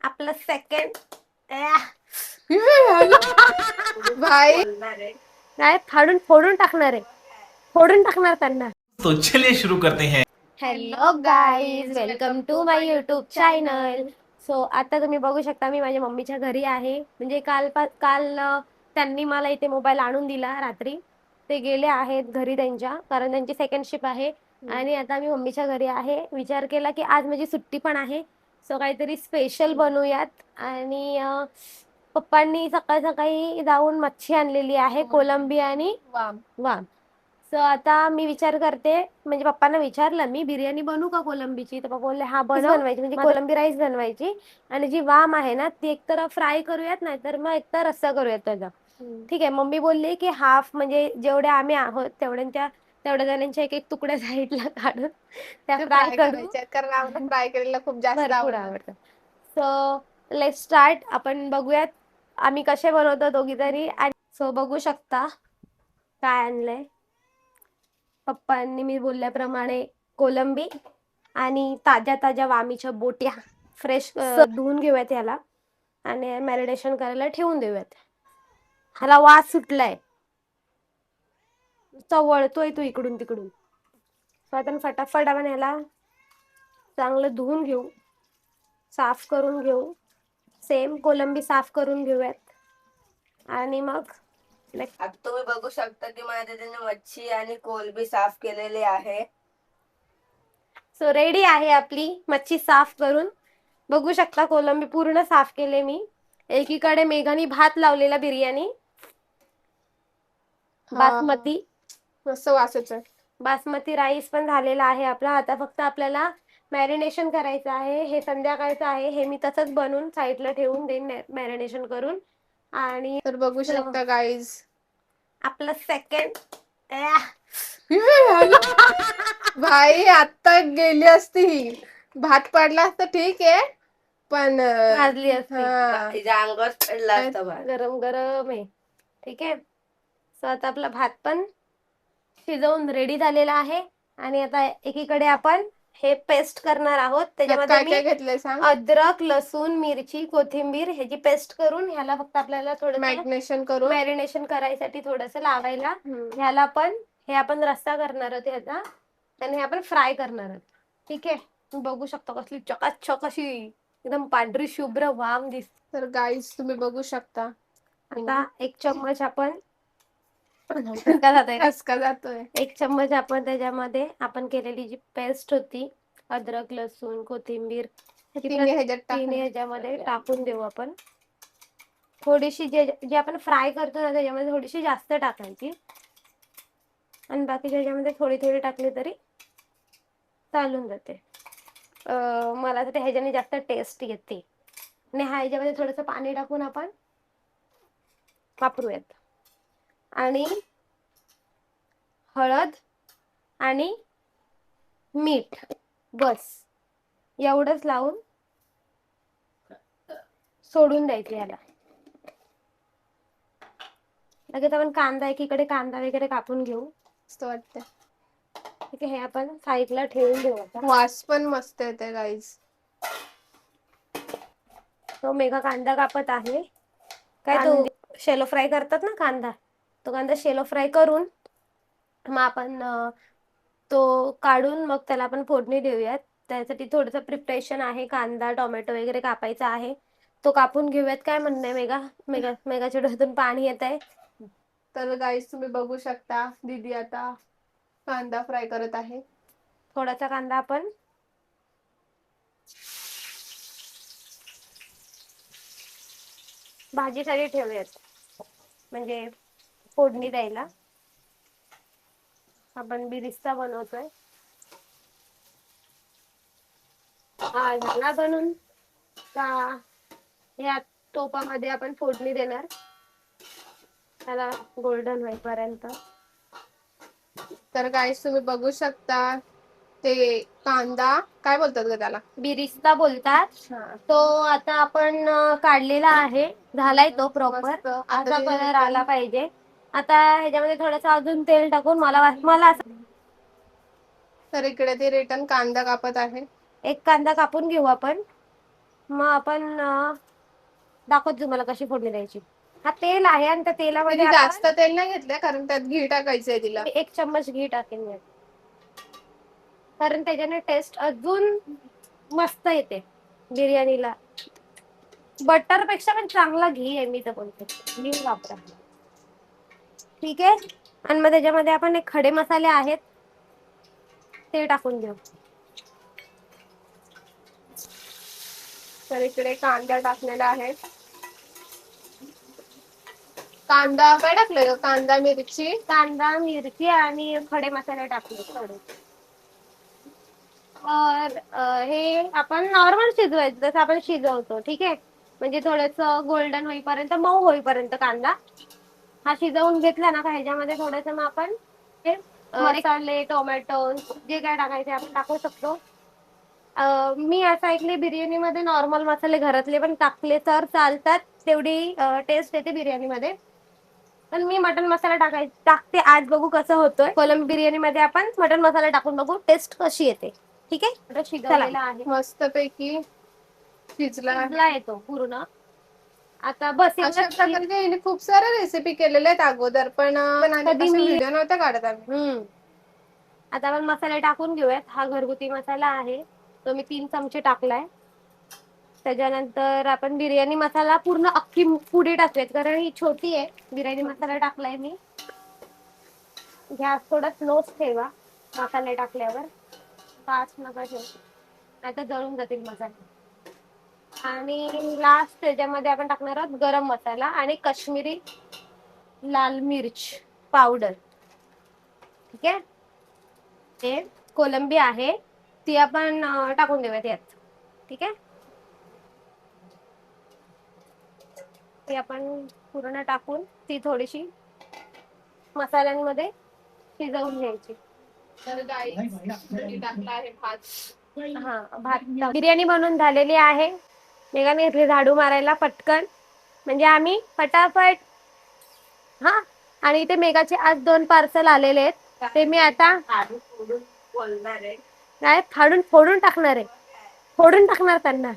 आपलं सेकंड भाई काय फाडून फोडून टाकणार आहे, फोडून टाकणार त्यांना. तो चलिए शुरू करते हैं. Hello guys, welcome to my YouTube channel. So आता तुम्ही बघू शकता मी माझ्या मम्मीच्या घरी आहे. म्हणजे काल त्यांनी मला इथे मोबाईल आणून दिला रात्री. ते गेले आहेत घरी त्यांच्या, कारण त्यांची सेकंड शिफ्ट आहे. आणि आता मी मम्मीच्या घरी आहे. विचार केला की आज माझी सुट्टी पण आहे, सो काहीतरी स्पेशल बनवूयात. आणि पप्पांनी सकाळ सकाळी जाऊन मच्छी आणलेली आहे, कोलंबी आणि वाम. सो आता मी विचार करते, म्हणजे पप्पांना विचारलं मी, बिर्याणी बनवू का कोलंबीची? तर पप्पा बोलले हा बनवायची, म्हणजे कोलंबी राईस बनवायची. आणि जी वाम आहे ना ती एकतर फ्राय करूयात, नाही तर मग एकतर रस्सा करूयात त्याचा. ठीक आहे. मम्मी बोलली की हाफ, म्हणजे जेवढे आम्ही आहोत तेवढ्या जणांच्या एक एक तुकड्या साईडला काढून त्या फ्राय करू. करायच्या, कारण आम्हाला फ्राय करायला खूप जास्त भरपूर आवडतं. आवडतं. So let start. आपण बघूयात आम्ही कसे बनवतो दोघी तरी. आणि सो बघू शकता काय आणलंय पप्पांनी. मी बोलल्याप्रमाणे कोलंबी आणि ताज्या ताज्या वामीच्या बोट्या फ्रेश धुवून घेऊयात याला, आणि मॅरिनेशन करायला ठेवून देऊयात. ह्याला वास सुटलाय, वळतोय तो इकडून तिकडून. सो आपण फटाफट आपण ह्याला चांगलं धुवून घेऊ, साफ करून घेऊ. सेम कोलंबी साफ करून घेऊयात. आणि मग आता तुम्ही बघू शकता की माझ्या त्याने मच्छी आणि कोलंबी साफ केलेली आहे. सो रेडी आहे आपली मच्छी साफ करून. बघू शकता कोलंबी पूर्ण साफ केले मी. एकीकडे मेघानी भात लावलेला बिर्याणी बासमती. मस्त वासाचं. बासमती राईस पण झालेला आहे आपला. आता फक्त आपल्याला मॅरिनेशन करायचं आहे. हे संध्याकाळचं आहे, हे मी तसंच बनवून साईडला ठेवून देईन मॅरिनेशन करून. आणि तर बघू शकता गाईज, आपलं सेकंड भाई आता गेली असती ही, भात पडला असता ठीक आहे, पण भाजली असती. हा. तिच्या अंगावर पडला असता भात. गरम गरम आहे. ठीक आहे. सो आता आपला भात पण शिजवून रेडी झालेला आहे. आणि आता एकीकडे आपण हे पेस्ट करणार आहोत. त्यात त्याच्यामध्ये काय मी काय घेतलंय सांग. अद्रक, लसूण, मिरची, कोथिंबीर ह्याची पेस्ट करून ह्याला फक्त आपल्याला थोडं मॅरिनेशन करून मॅरिनेशन करायसाठी थोडस लावायला. ह्याला पण हे आपण रस्सा करणार आहोत ह्याचा, आणि हे आपण फ्राय करणार आहोत. ठीक आहे. तुम्ही बघू शकता कसली चकाचक अशी एकदम पांढरी शुभ्र वाम दिसते. तर गाईज तुम्ही बघू शकता. आता एक चम्मच आपण ठसका जातोय का? ठसका जातोय. एक चम्मच आपण त्याच्यामध्ये आपण केलेली जी पेस्ट होती, अद्रक, लसूण, कोथिंबीर, तिन्ही ह्याच्यात तिन्ही ह्याच्यामध्ये टाकून देऊ आपण. थोडीशी जे आपण फ्राय करतो ना त्याच्यामध्ये थोडीशी जास्त टाकायची, आणि बाकीच्या ह्याच्यामध्ये थोडी थोडी टाकली तरी चालून जाते. मला तर ह्याच्याने जास्त टेस्ट येते. आणि ह्याच्यामध्ये थोडंसं पाणी टाकून आपण वापरूयात. आणि हळद आणि मीठ, बस एवढंच लावून सोडून द्यायचं याला. लगेच आपण कांदा, एकीकडे कांदा वगैरे कापून घेऊ. मस्त वाटतं. ठीक आहे. हे आपण साईडला ठेवून देऊ आता. वास पण मस्त येते गाईज. तो मेघा कांदा कापत आहे. काय तो शेलो फ्राय करतात ना कांदा, तो कांदा शेलो फ्राय करून मग आपण तो काढून मग त्याला आपण फोडणी देऊयात. त्यासाठी थोडंसं प्रिपरेशन आहे. कांदा, टोमॅटो वगैरे कापायचा आहे, तो कापून घेऊयात. काय म्हणणं आहे मेघाच्या डोळ्यातून पाणी येत आहे. तर गाईज तुम्ही बघू शकता दीदी आता कांदा फ्राय करत आहे. थोडासा कांदा आपण भाजीसाठी ठेवूयात, म्हणजे फोडणी द्यायला. आपण बिरिस्ता बनवतोय. हा झाला बनून का या टोपामध्ये आपण फोडणी देणार त्याला गोल्डन होईपर्यंत. तर गाईज तुम्ही बघू शकता ते कांदा काय बोलतात ग त्याला, बिरिस्ता बोलतात. तो आता आपण काढलेला आहे, झालाय तो प्रॉपर. मस्त. असा कलर आला पाहिजे. आता ह्याच्यामध्ये थोडस अजून तेल टाकून मला तर इकडे ते रिटर्न कांदा कापत आहे. एक कांदा कापून घेऊ आपण. मग आपण दाखवतो तुम्हाला कशी फोडणी द्यायची. हा तेल आहे आणि त्या तेलामध्ये तिने आपण जास्त तेल नाही घेतलंय कारण त्यात घी टाकायचंय तिला. मी 1 चम्मच घी टाकेन यात. कारण त्याच्याने टेस्ट अजून मस्त येते बिर्याणीला. बटर पेक्षा पण चांगला घी आहे मी तर बोलते. घी वापरा. ठीक आहे. आणि मग त्याच्यामध्ये आपण एक खडे मसाले आहेत ते टाकून घेऊ. तर इकडे कांदा टाकलेला आहे. कांदा काय टाकलेलं? कांदा, मिरची. कांदा, मिरची आणि खडे मसाले टाकले थोडे. तर हे आपण नॉर्मल शिजवायचं जसं आपण शिजवतो. ठीक आहे. म्हणजे थोडस गोल्डन होईपर्यंत, मऊ होईपर्यंत कांदा हा शिजवून घेतला ना का ह्याच्यामध्ये थोडस मग आपण हे मसाले, टोमॅटो जे काय टाकायचे आपण टाकू शकतो. मी असं ऐकले बिर्याणीमध्ये नॉर्मल मसाले घरातले पण टाकले तर चालतात. तेवढी टेस्ट येते बिर्याणीमध्ये. पण मी मटन मसाला टाकते आज, बघू कसं होतोय. कोलंबी बिर्याणी मध्ये आपण मटन मसाला टाकून बघू टेस्ट कशी येते. ठीक आहे. शिजवलेला आहे, मस्तपैकी शिजला येतो पूर्ण. आता बस अशा एवढंच. प्रकारे हिने खूप साऱ्या रेसिपी केलेल्या आहेत अगोदर पण कधी असे मी व्हिडिओ नव्हता काढत आम्ही. आता आपण मसाले टाकून घेऊयात. हा घरगुती मसाला आहे तो मी 3 चमचे टाकलाय. त्याच्यानंतर आपण बिर्याणी मसाला पूर्ण अख्खी पुडी टाकूयात कारण ही छोटी आहे. बिर्याणी मसाला टाकलाय मी. गॅस थोडा स्लोच ठेवा मसाले टाकल्यावर. फास्ट नका ठेवू नाहीतर जळून जातील मसाले. आणि लास्ट त्याच्यामध्ये आपण टाकणार आहोत गरम मसाला आणि काश्मीरी लाल मिर्च पावडर. ठीक आहे. हे कोलंबी आहे ती आपण टाकून देऊयात यात. ठीक आहे. ती आपण पूर्ण टाकून ती थोडीशी मसाल्यांमध्ये शिजवून घ्यायची. तर टाकला आहे भात. हा भात. बिर्याणी बनवून झालेली आहे. मेघाने घेतली झाडू मारायला पटकन म्हणजे आम्ही फटाफट. हा आणि इथे मेघाचे आज 2 पार्सल आलेले आहेत ते मी आता काय फोडून टाकणार आहे. फोडून टाकणार त्यांना.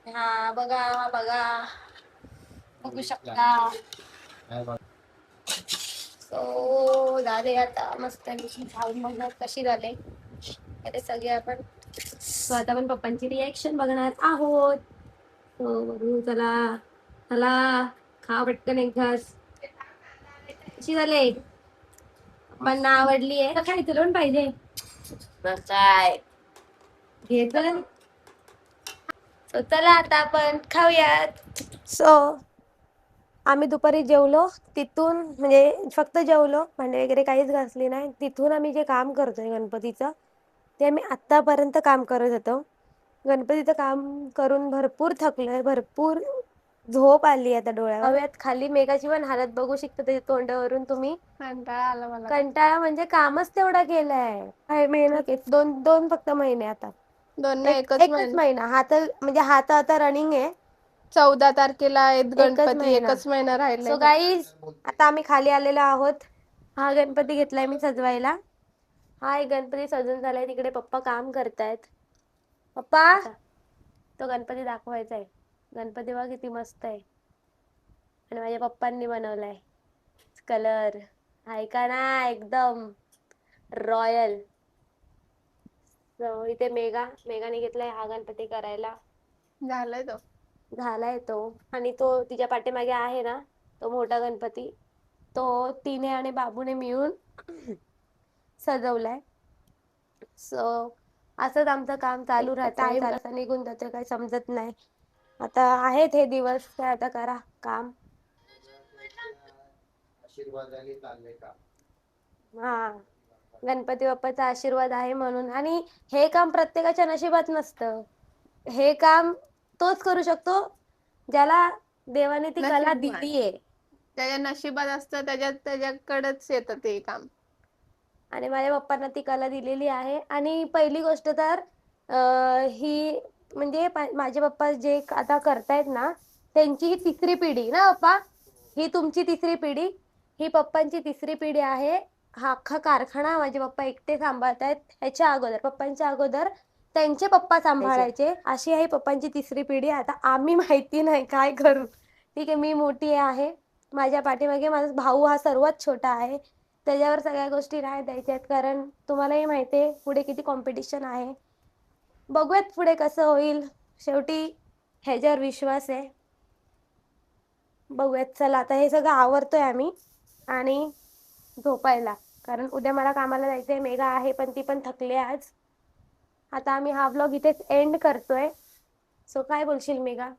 हा बघा बघा बघू शकता. सो झाले आता मस्त झाडून बघणार कशी झाले. अरे सगळे आपण आता आपण पप्पांची रिॲक्शन बघणार आहोत. हो चला चला खा पटकन एक घास. कशी झाले. पप्पांना आवडली आहे काय तुला पण पाहिजे काय घेत. चला आता आपण खाऊयात. सो आम्ही दुपारी जेवलो तिथून म्हणजे फक्त जेवलो भांडे वगैरे काहीच घासली नाही. तिथून आम्ही जे काम करतोय गणपतीचं ते आम्ही आतापर्यंत काम करत होतो. गणपतीचं काम करून भरपूर थकलोय. भरपूर झोप आली आता डोळ्यावर. हव्यात खाली मेघाची पण हालत बघू शकता त्याच्या तोंडावरून तुम्ही. कंटाळा आला मला. कंटाळा म्हणजे कामच तेवढा केलाय. काय मेहनत 2 फक्त महिने आता. 2 ना एकच एकच महिना हा तर म्हणजे हा तर आता रनिंग आहे. 14 तारखेला आहेत गणपती. महिना. एकच महिना राहिलाय. सो गाईज आता आम्ही खाली आलेलो आहोत. हा गणपती घेतलाय मी सजवायला. हा एक गणपती सजून झालाय. तिकडे पप्पा काम करतायत. पप्पा तो गणपती दाखवायचा आहे. गणपती बघा किती मस्त आहे आणि माझ्या पप्पांनी बनवलाय. कलर आहे का ना एकदम रॉयल. इथे मेघाने घेतलाय हा गणपती करायला. झालाय तो आणि तो तिच्या पाठीमागे आहे ना तो मोठा गणपती तो तिने आणि बाबूने मिळून सजवलाय. सो असंच आमचं काम चालू राहतं. टाइम निघून जाते काही समजत नाही. आता आहेत हे दिवस काय आता करा काम. हा गणपती बाप्पाचा आशीर्वाद आहे म्हणून. आणि हे काम प्रत्येकाच्या नशिबात नसतं. हे काम तोच करू शकतो ज्याला देवाने ती कला दिलीये. त्याच्या नशिबात असतं त्याच्याकडेच येतं ते काम. आणि माझ्या पप्पांना ती कला दिलेली आहे. आणि पहिली गोष्ट तर ही म्हणजे माझे पप्पा जे आता करतायत ना त्यांची ही 3री पिढी ना पप्पा. ही तुमची 3री पिढी. ही पप्पांची 3री पिढी आहे. हा अख्खा कारखाना माझे पप्पा एकटे सांभाळतायत. ह्याच्या अगोदर पप्पांच्या अगोदर त्यांचे पप्पा सांभाळायचे. अशी आहे पप्पांची तिसरी पिढी. आता आम्ही माहिती नाही काय करू. ठीक आहे, मी मोठी आहे, माझ्या पाठीमागे माझा भाऊ हा सर्वात छोटा आहे. त्याच्यावर सगळ्या गोष्टी नाही द्यायच्यात, कारण तुम्हालाही माहिती आहे पुढे किती कॉम्पिटिशन आहे. बघूयात पुढे कसं होईल. शेवटी ह्याच्यावर विश्वास आहे. बघूयात. चला आता हे सगळं आवरतोय आम्ही आणि झोपायला, कारण उद्या मला कामाला जायचंय. मेघा आहे पण ती पण थकली आज. आता आम्ही हा व्लॉग इथेच एंड करतोय. सो काय बोलशील मेघा?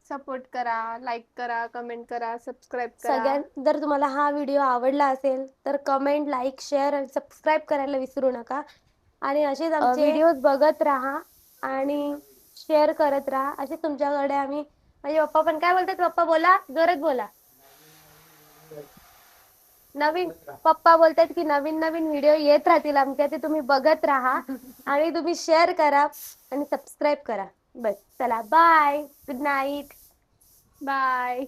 सपोर्ट करा, लाईक करा, कमेंट करा, सबस्क्राईब करा. जर तुम्हाला हा व्हिडिओ आवडला असेल तर कमेंट, लाईक, शेअर आणि सबस्क्राईब करायला विसरू नका. आणि असेच आमचे व्हिडिओज बघत राहा आणि शेअर करत राहा. असे तुमच्याकडे आम्ही, माझे पप्पा पण काय बोलतात, पप्पा बोला, जोरात बोला. नवीन पप्पा बोलतात की नवीन नवीन व्हिडिओ येत राहतील आमच्या, ते तुम्ही बघत राहा आणि तुम्ही शेअर करा आणि सबस्क्राईब करा. बस चला, बाय, गुड नाईट. बाय.